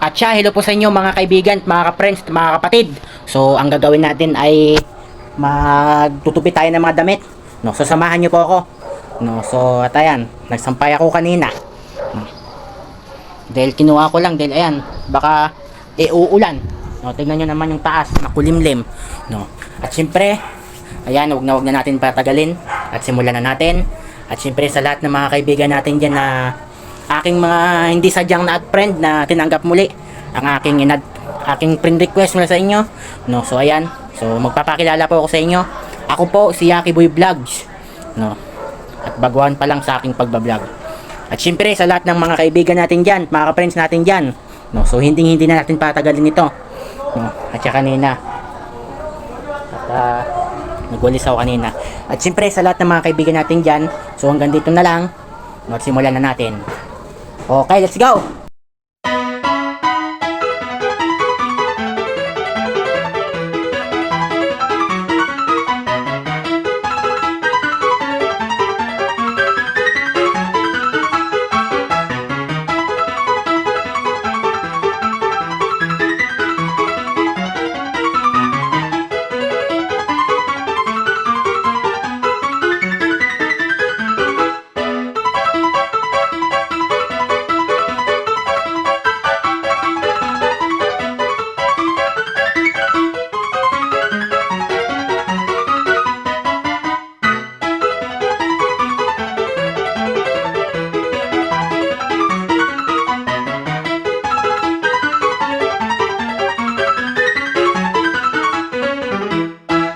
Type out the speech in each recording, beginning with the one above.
At siya, hello po sa inyo mga kaibigan, mga ka-friends, mga kapatid. So, ang gagawin natin ay magtutupi tayo ng mga damit. No, so samahan niyo po ako. No, so at ayan, nagsampay ako kanina. No. Dahil kinuha ko lang dahil ayan, baka uulan. No, tingnan niyo naman yung taas, makulimlim. No. At siyempre, ayan, wag na natin patagalin at simulan na natin. At siyempre sa lahat ng mga kaibigan natin diyan na aking mga hindi sadyang na friend na tinanggap muli ang aking friend request mula sa inyo. No, so ayan. So magpapakilala po ako sa inyo. Ako po si Yaki Boy Vlogs. No. At baguhan pa lang sa aking pagba-vlog. At syempre sa lahat ng mga kaibigan natin diyan, mga ka-friends natin diyan. No, so hindi na natin patagalin ito. No, at saka kanina. At nagwalis ako kanina. At syempre sa lahat ng mga kaibigan natin diyan, so hanggang dito na lang. No, simulan na natin. Okay, let's go!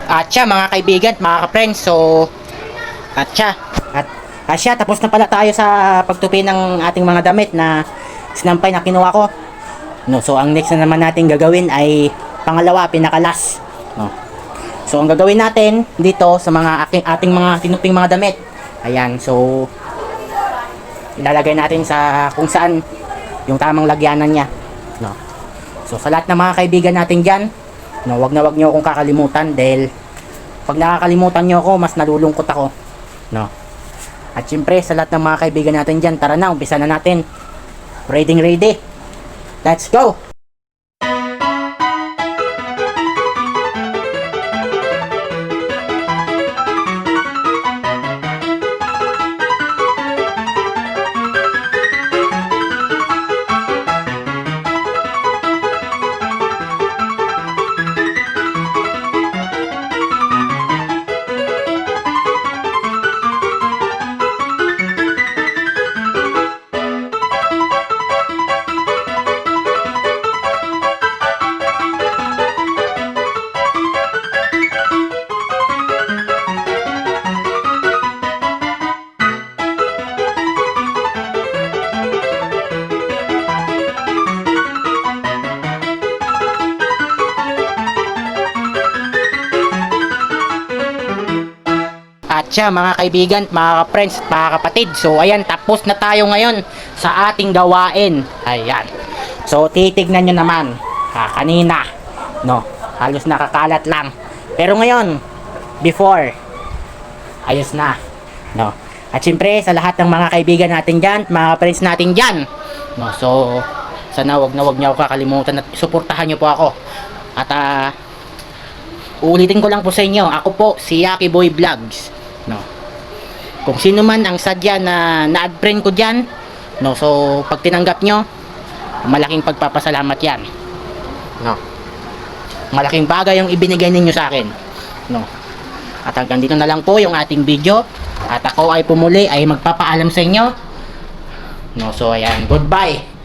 At siya mga kaibigan, mga ka-friends, so at siya, tapos na pala tayo sa pagtupi ng ating mga damit na sinampay na kinuha ko. No, so ang next na naman natin gagawin ay pangalawa, pinakalas. No. So ang gagawin natin dito sa mga ating mga tinuping mga damit. Ayan, so ilalagay natin sa kung saan yung tamang lagyanan niya. No. So sa lahat ng mga kaibigan natin diyan, no, wag niyo akong kakalimutan dahil pag nakakalimutan niyo ako, mas nalulungkot ako. No. At syempre, sa lahat ng mga kaibigan natin dyan, tara na, umpisa na natin. Ready. Let's go! At siya mga kaibigan, mga friends, mga kapatid, so ayan, tapos na tayo ngayon sa ating gawain. Ayan, so titignan nyo naman kanina, no, halos nakakalat lang, pero ngayon, before, ayos na, no. At syempre sa lahat ng mga kaibigan natin dyan, mga friends natin dyan, no, so sana wag niyo ako kakalimutan at suportahan nyo po ako. At uulitin ko lang po sa inyo, ako po si Yaki Boy Vlogs. No. Kung sino man ang sadya na na-add friend ko diyan, no, so pag tinanggap nyo, malaking pagpapasalamat 'yan. No. Malaking bagay yung ibinigay ninyo sa akin. No. At hanggang dito na lang po yung ating video. At ako ay pumuli ay magpapaalam sa inyo. No, so ayan, goodbye.